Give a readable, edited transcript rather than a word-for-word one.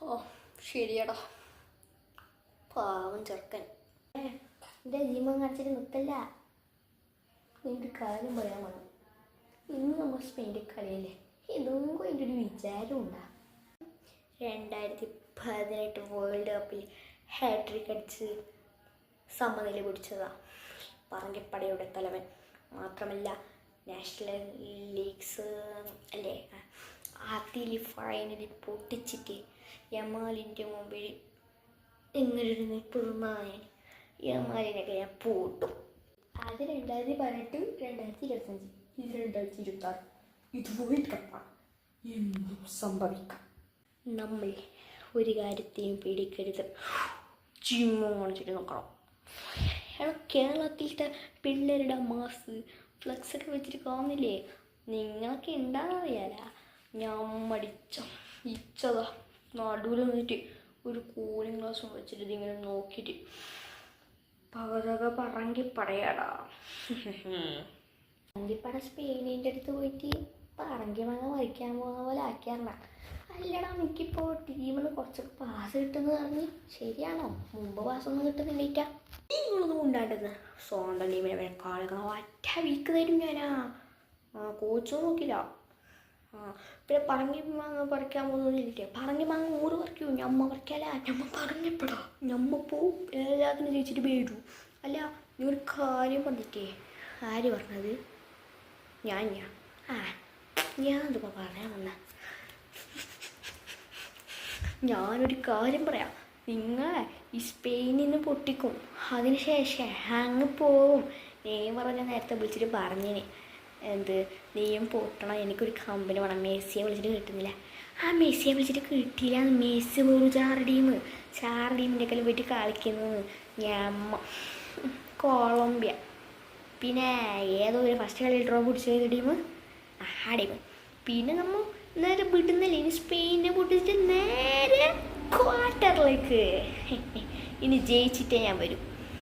ഓ ശരിയടാ, പാവം ചെറുക്കൻ. എൻ്റെ ജീവൻ കാണിച്ചിട്ട് നിൽക്കല്ല. എൻ്റെ കാര്യം പറയാൻ വേണം. ഇന്ന് നമ്മൾ സ്പെയിൻ്റെ കളിയല്ലേ, എന്തെങ്കിലും അതിൻ്റെ ഒരു വിചാരം ഉണ്ടാ. 2018 വേൾഡ് കപ്പിൽ ഹാട്രിക് അടിച്ച് സമനില പിടിച്ചതാ പറങ്കിപ്പടയുടെ തലവൻ. മാത്രമല്ല നാഷണൽ ലീഗ്സ് അല്ലേ അതിൽ ഫൈനലിൽ പൊട്ടിച്ചിട്ട് യമാലിൻ്റെ മുമ്പിൽ ഇങ്ങനൊരു നിൽപ്പുന്നായ യമാലിനൊക്കെ ഞാൻ പൂട്ടും. അത് 2018, 2025, ഇത് 2026. ഇത് വേൾഡ് കപ്പാണ്. എന്തും സംഭവിക്കാം. നമ്മൾ ഒരു കാര്യത്തെയും പേടിക്കരുത്. ജിമ്മോ കാണിച്ചിട്ട് നോക്കണം. കേരളത്തിലത്തെ പിള്ളേരുടെ മാസ് ഫ്ലക്സൊക്കെ വെച്ചിട്ട് കാണുന്നില്ലേ? നിങ്ങളൊക്കെ ഉണ്ടാകാറിയാല. ഞാൻ ഇച്ചതാ നടുവിൽ നിന്നിട്ട് ഒരു കൂളിംഗ് ഗ്ലാസും വെച്ചിട്ട് ഇതിങ്ങനെ നോക്കിയിട്ട് പകതൊക്കെ പറങ്കിപ്പടയാടാ. പറങ്കിപ്പട സ്പെയിനിൻ്റെ അടുത്ത് പോയിട്ട് പറങ്കി മങ്ങ വരയ്ക്കാൻ പോകുന്ന പോലെ ആക്കിയാറ. അല്ലടാ, എനിക്കിപ്പോൾ ടീമിന് കുറച്ചൊക്കെ പാസ് കിട്ടുമെന്ന് പറഞ്ഞ് ശരിയാണോ? മുമ്പ് പാസ്സൊന്നും കിട്ടുന്നില്ല. നിങ്ങളൊന്നും ഉണ്ടാണ്ടത് സ്വന്തം ടീമിനെ വെക്കാളെ ഒറ്റ വീക്ക് തരും ഞാനാ. കോച്ചും നോക്കില്ല. പിന്നെ പറങ്കി മാങ്ങ പറിക്കാൻ പോകുന്നില്ല. പറങ്കി മാങ്ങ 100 പറിക്കൂ, ഞമ്മ പറിക്കാല. ഞമ്മ പറഞ്ഞപ്പെടാ, ഞമ്മ പോവും എല്ലാത്തിനും ചോദിച്ചിട്ട് പേടൂ. അല്ല, നീ ഒരു കാര്യം പറഞ്ഞിട്ടേ. ആര് പറഞ്ഞത്? ഞാനെന്തിപ്പോൾ പറയാൻ വന്ന? ഞാനൊരു കാര്യം പറയാം. നിങ്ങളെ ഈ സ്പെയിനിൽ നിന്ന് പൊട്ടിക്കും, അതിന് ശേഷം അങ്ങ് പോവും. നീ പറഞ്ഞ നേരത്തെ വിളിച്ചിട്ട് പറഞ്ഞിന് നീയും പൊട്ടണം, എനിക്കൊരു കമ്പനി വേണം. മെസ്സിയെ വിളിച്ചിട്ട് കിട്ടുന്നില്ല. മെസ്സിയെ വിളിച്ചിട്ട് കിട്ടിയില്ല. മെസ്സി പോലും 4 ടീമിൻ്റെ ഒക്കെ പോയിട്ട് കളിക്കുന്നത്. ഞമ്മ കൊളംബിയ, പിന്നെ ഏതോ ഒരു ഫസ്റ്റ് കളി ഡ്രോ പിടിച്ച ടീം ടീം. പിന്നെ നമ്മൾ നേരെ വിടുന്നില്ല. ഇനി സ്പെയിനെ പൊട്ടിച്ചിട്ട് നേരെ ക്വാർട്ടറിലേക്ക്. ഇനി ജയിച്ചിട്ടേ ഞാൻ വരും.